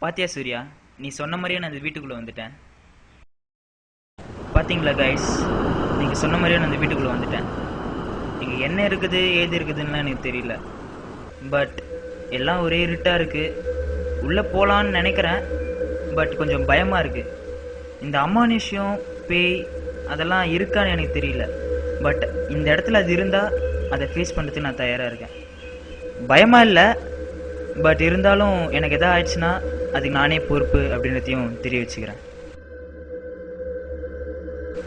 பாத்தியா சூர்யா, நீ சொன்ன மாதிரியே நான் அந்த வீட்டுக்குள்ளே வந்துட்டேன். பார்த்தீங்களா கைஸ், நீங்கள் சொன்ன மாதிரியே நான் அந்த வீட்டுக்குள்ளே வந்துட்டேன். இங்கே என்ன இருக்குது ஏது இருக்குதுன்னு எனக்கு தெரியல. பட் எல்லாம் ஒரே இருட்டாக இருக்குது. உள்ளே போகலான்னு நினைக்கிறேன், பட் கொஞ்சம் பயமாக இருக்குது. இந்த அமானுஷ்யம் பேய் அதெல்லாம் இருக்கான்னு எனக்கு தெரியல. பட் இந்த இடத்துல அது இருந்தால் அதை ஃபேஸ் பண்ணுறதுக்கு நான் தயாராக இருக்கேன். பயமாக இல்லை, பட் இருந்தாலும் எனக்கு எதாவது ஆயிடுச்சுன்னா அதுக்கு நானே பொறுப்பு அப்படின்றதையும் தெரிய வச்சுக்கிறேன்.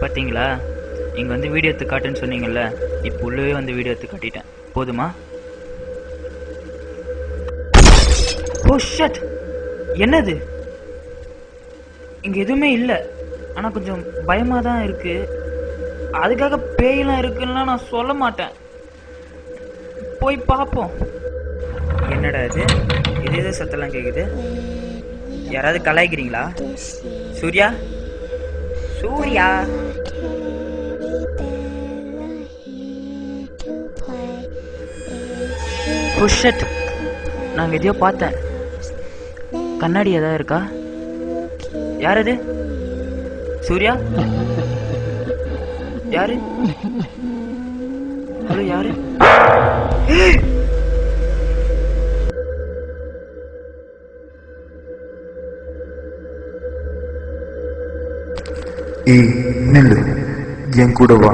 பார்த்தீங்களா, இங்கே வந்து வீடியோ எடுத்து காட்டுன்னு சொன்னீங்கல்ல, இப்போ உள்ளவே வந்து வீடியோ எடுத்து காட்டிட்டேன். போதுமா? ஓ ஷட், என்னது? இங்கே எதுவுமே இல்லை, ஆனால் கொஞ்சம் பயமாக தான் இருக்குது. அதுக்காக பேயெல்லாம் இருக்குன்னா நான் சொல்ல மாட்டேன். போய் பார்ப்போம். என்னடா இது, இதே சத்தெல்லாம் கேட்குது. யாராவது கலாய்க்கிறீங்களா? சூர்யா, சூர்யா, புஷட், நாங்கள் எதையோ பார்த்தேன். கண்ணாடி ஏதாவது இருக்கா? யார் அது? சூர்யா, யாரு? ஹலோ, யாரு? ஏய் நில்லு, என் கூட வா.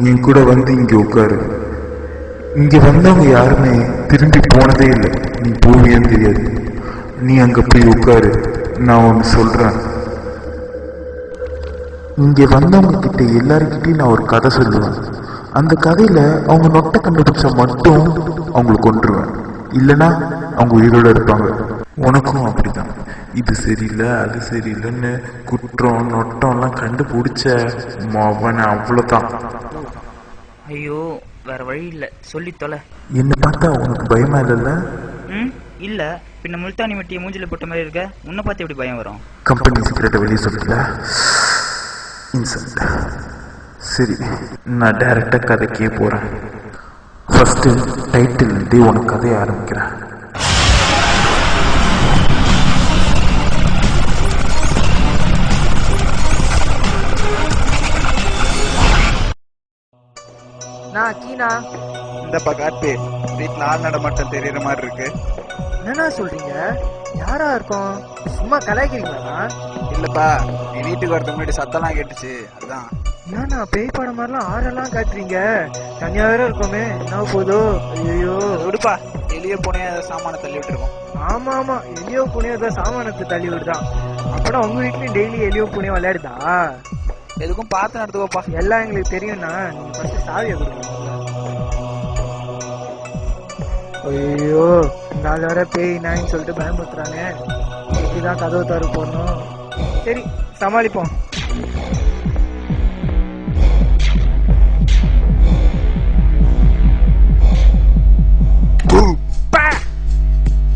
என் கூட வந்து இங்க உட்காரு. இங்க வந்தவங்க யாருமே திரும்பி போனதே இல்லை. நீ போவியன்னு தெரியாது. நீ அங்க போய் உட்காரு, நான் ஒன்று சொல்றேன். இங்க வந்தவங்க கிட்ட எல்லாருக்கிட்டையும் நான் ஒரு கதை சொல்லுவேன். அந்த கதையில அவங்க நொட்டை கண்டுபிடிச்சா மட்டும் அவங்களை கொன்றுவேன், இல்லைன்னா அவங்க உயிரோட இருப்பாங்க. உனக்கும் அப்படிதான். இது சரியில்லை அது சரியில்லைன்னு குற்றம் நொட்டம்லாம் கண்டுபிடிச்ச அவனை அவ்வளோதான். ஐயோ, வேற வழி இல்லை, சொல்லி தொலை. என்ன பார்த்தா உனக்கு பயமா இல்லைல்ல? இல்ல, பின்ன முல்தானி மெட்டியை மூஞ்சில போட்ட மாதிரி இருக்க. உன்னை பார்த்து எப்படி பயம் வரும்? கம்பெனி சீக்கிரட்டை வெளியே சொல்லிக்கல. இன்சல்ட். சரி, நான் டைரக்டா கதைக்கே போறேன். ஃபர்ஸ்ட் டைட்டில் இருந்தே உனக்கு கதையை ஆரம்பிக்கிறேன். இந்த பக்காட்டு வீட்டுல ஆள் நடமாட்டம் தெரியற மாதிரி இருக்கு. என்னண்ணா சொல்றீங்க? யாரா இருக்கும்? சும்மா கலாய்க்கிறீங்களா? இல்லப்பா, நீ வீட்டுக்கு வரதுக்கு முன்னாடி சத்தம்லாம் கேட்டுச்சு, அதான். என்னண்ணா பேய் படம் மாதிரிலாம் ஆறெல்லாம் காட்டுறீங்க? தனியா வேற இருக்கோமே, என்ன போதோ? ஐயோ விடுப்பா, எளிய பூனைய சாமான தள்ளி விட்டுருக்கோம். ஆமா ஆமா, எலியோ புனியோ தான் சாமானத்தை தள்ளி விடுதான். அப்பனா உங்க வீட்லயும் டெய்லி எலியோ புனியோ விளையாடுதா? எதுக்கும் பார்த்து நடத்துவோப்பா. எல்லாம் எங்களுக்கு தெரியும்ண்ணா, நீங்க ஃபர்ஸ்ட் சாவியை கொடுங்க. ஐயோ, இந்த ஆள் வர பேய் நாயின்னு சொல்லிட்டு பயமுறுத்துறாங்க. இப்படிதான் கதவு தரு போடணும். சரி, சமாளிப்போம்.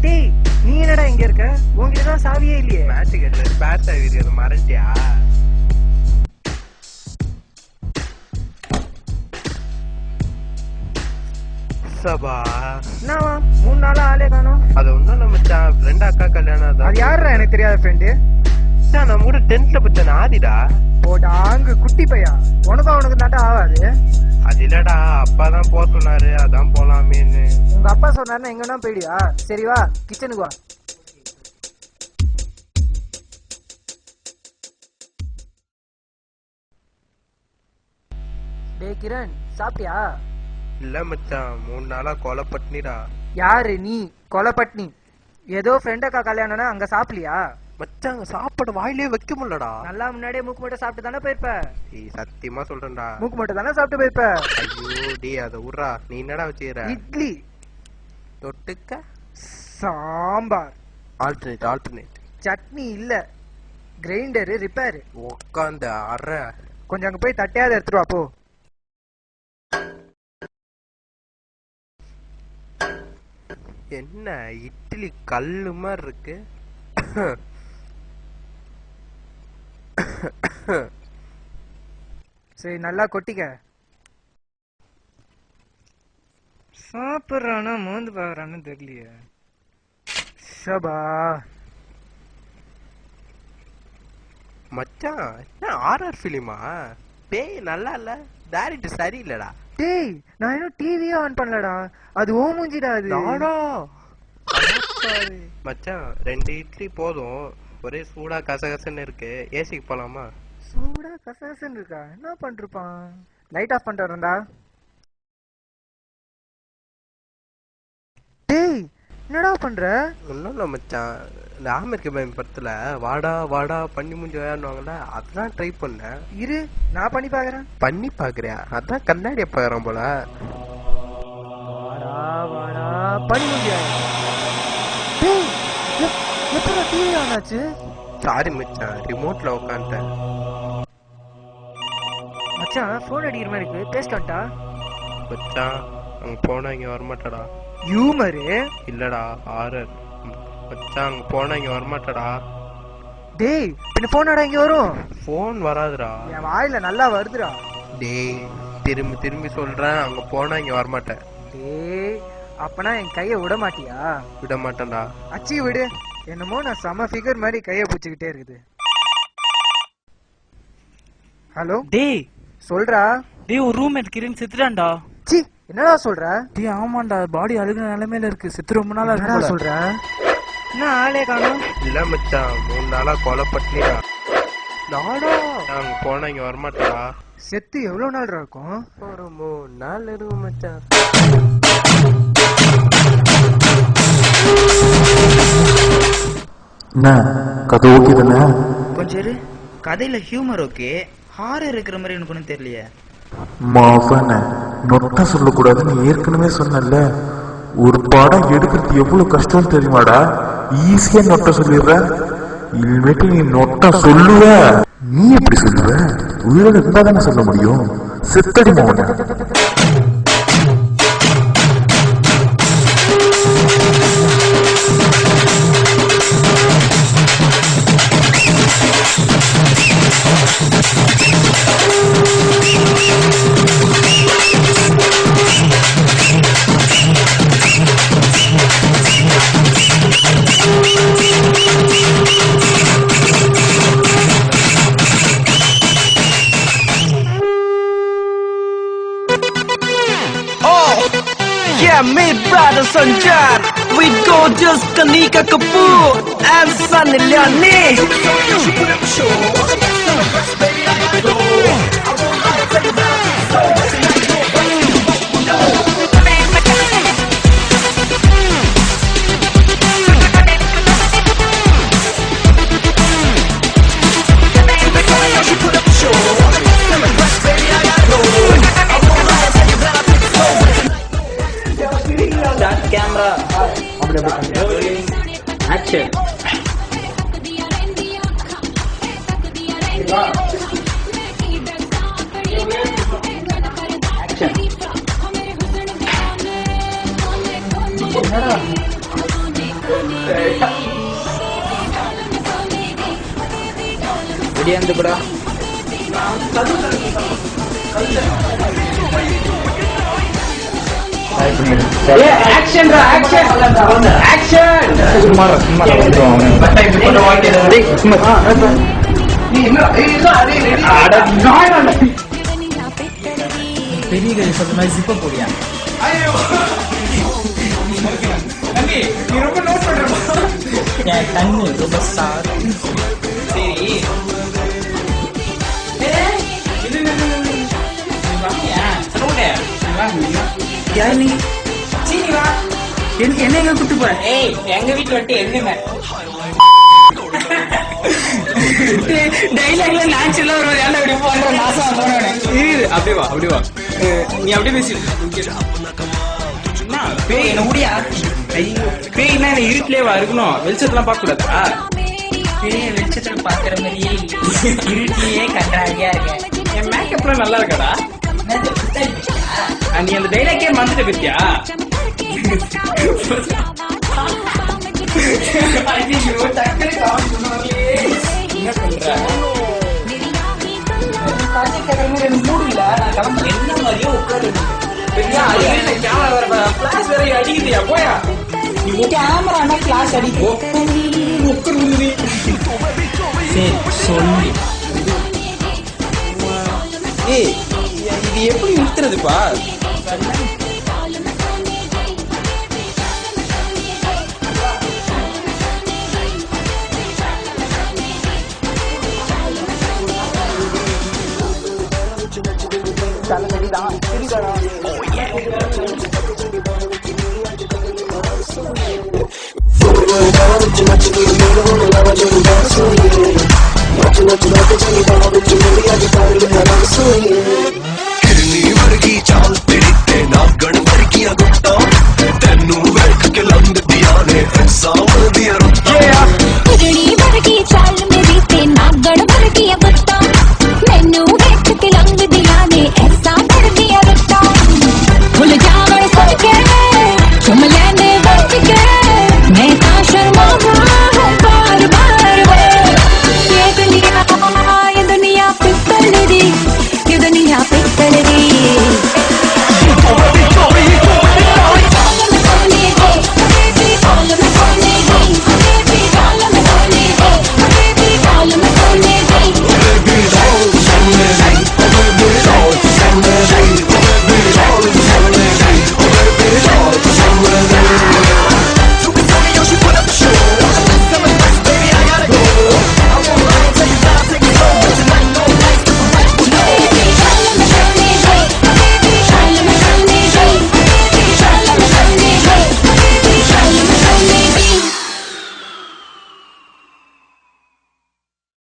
டேய், நீ என்னடா இங்க இருக்க? உங்ககிட்டதான் சாவியே இல்லையே. மேட்ச் பேட் சாவி அது மறந்துட்டியா? சபா, என்னவா 3 நாளா ஆளே காணோம்? அது ஒண்ணும் நம்ம ஃப்ரெண்ட் அக்கா கல்யாணம். அது யாருடா எனக்கு தெரியாத ஃப்ரெண்டு? நம்ம கூட 10th பச்ச ஆதிடா. போடாங்க குட்டி பையா, உனக்கும் அவனுக்கு தாண்டா ஆகாது. அது இல்லடா, அப்பா தான் போக சொன்னாரு, அதான் போலாமேன்னு. உங்க அப்பா சொன்னாருன்னா எங்கன்னா போயிடியா? சரி வா, கிச்சனுக்கு வா. டேய் கிரண், சாப்பிட்டியா? இல்ல மச்சான், 3 நாளா கொலை பட்னிடா. யாரு நீ? கொலை பட்னி? ஏதோ ஃப்ரெண்டக்கா கல்யாணம்னா அங்க சாப்பிடலையா? மச்சான், அங்க சாப்பாடு வாயிலே வைக்க முடியலடா. நல்லா முன்னாடியே மூக்கு மட்டும் சாப்பிட்டு தானே போயிருப்ப. சத்தியமா சொல்றேன்டா, மூக்கு மட்டும் தானே சாப்பிட்டு போயிருப்ப. ஐயோ டே, அத விட்றா. நீ என்னடா வச்சுக்கிற? இட்லி தொட்டுக்க சாம்பார். ஆல்டர்னேட். சட்னி இல்ல, கிரைண்டரு ரிப்பேர். உட்காந்து அற. கொஞ்சம் அங்க போய் தட்டையாவது எடுத்துட்டு வா போ. என்ன இட்லி கல்லு மாதிரி இருக்கு. சரி, நல்லா கொட்டிக்க. சாப்பிட்றானா மோந்து பாக்குறான்னு தெரியலையே. சபா, மச்சான் என்ன ஹாரர் ஃபிலிமா? பேய் நல்லா இல்ல, டைரக்டர் சரியில்லடா. டேய் நான் இன்னும் டிவியே ஆன் பண்ணலடா. அது ஓ மூஞ்சிடா அது. மச்சான் 2 இட்லி போதும். ஒரே சூடா கசகசன்னு இருக்கு. ஏசிக்கு போலாமா? சூடா கசகசன்னு இருக்கா? என்ன பண்ணிருப்பான்? லைட் ஆஃப் பண்ணிட்டு வரேன்டா. டேய் என்னடா பண்ற? ஒன்னும் இல்ல மச்சான், இந்த ஆமிருக்கு பயம் படத்துல வாடா வாடா பண்ணி முடிஞ்சு விளையாடுவாங்கல்ல, அதான் ட்ரை பண்ணேன். இரு நான் பண்ணி பாக்குறேன். பண்ணி பாக்குறியா? அதான் கண்ணாடிய பாக்குறேன் போல. வாடா வாடா பண்ணி முடியா? டேய் எப்படா டிவி ஆன் ஆச்சு? சாரி மச்சான், ரிமோட்ல உட்காந்துட்டேன். மச்சான் போன் அடிக்கிற மாதிரி இருக்கு, பேசிட்டா? மச்சான் அங்க போனா இங்க வரமாட்டடா. ஹியூமரு இல்லடா ஹாரர். மச்சான் அங்க போனா இங்க வரமாட்டடா. டேய் பின்ன போனாடா இங்க வரும்? போன் வராதுடா. என் வாயில நல்லா வருதுடா. டேய் திரும்பி திரும்பி சொல்றேன், அங்க போனா இங்க வரமாட்டேன். டேய் அப்பனா என் கைய விட மாட்டியா? விட மாட்டேன்டா. அச்சி விடு. என்னமோ நான் செம ஃபிகர் மாதிரி கைய பிடிச்சிக்கிட்டே இருக்குது. ஹலோ டேய் சொல்றா. டேய் ஒரு ரூம்மேட் கிரண் செத்துட்டான்டா. சி என்னடா சொல்ற? டேய் ஆமாண்டா, பாடி அழுகுற நிலைமையில இருக்கு. செத்து ரொம்ப நாளா என்னடா இருக்கு. சொல்ற? என்ன ஆளே காணோம்? இல்ல மச்சான் 3 நாளா கொலை பட்டினிடா. நாடா அங்க போனா இங்க வரமாட்டடா. செத்து எவ்வளவு நாள் இருக்கும்? ஒரு 3 நாள் இருக்கும் மச்சான். என்ன கதை ஓகே தானே? கொஞ்சம் இரு. கதையில ஹியூமர் ஓகே, ஹாரர் இருக்கிற மாதிரி எனக்கு ஒன்றும் தெரியலையே. மாவன நொட்டா சொல்லக்கூடாதுன்னு ஏற்கனவே சொன்னல. ஒரு படம் எடுக்கிறது எவ்வளவு கஷ்டம் தெரியுமாடா? ஈஸியா நொட்டா சொல்லிடுற. இனிமேட்டு நீ நொட்டா சொல்லுவ. நீ எப்படி சொல்லுவ? உயிரோட இருந்தாதானே சொல்ல முடியும். செத்தடி மாவன. Me brother Sanjar with gorgeous Kanika Kapoor and Sunny Leone. Camera. Action. Ready and good. Action, action, action. பெரிய கை சொல்ற மாதிரி சிப்ப போடியா? நீ ரொம்ப நோட் பண்ற. என் கண்ணு ரொம்ப சார். சரி யார் நீ? சீனி வா. என்ன எங்க கூட்டு போற? ஏய் எங்க வீட்டுல வட்டி என்ன டைலாக்ல நேச்சுரலா ஒரு வேலை அப்படி போன்ற நாசம் போனவனே. அப்படியே வா அப்படியே வா. நீ அப்படியே பேசிட்டு பேய் என்ன முடியா? பேய்னா இருட்டிலே வா இருக்கணும், வெளிச்சத்தெல்லாம் பார்க்க கூடாதா? பேய் வெளிச்சத்துல பாக்குற மாதிரியே இருட்டிலேயே கண்டாடியா இருக்கேன். என் மேக்கப்லாம் நல்லா இருக்கடா. நீ அந்த டைலாக்கே மறந்துட்ட பத்தியா? என்ன பண்ற? மூடு இல்ல, நான் கிளம்புறேன். என்ன மாதிரியே உட்காரு. கேமரா பிளாஸ் வேற அடிக்குதியா? போயா நீ கேமரா ஃபிளாஷ் அடிக்கும். சரி சொல்லு. ஏய் இது எப்படி நிறுத்துறதுப்பா?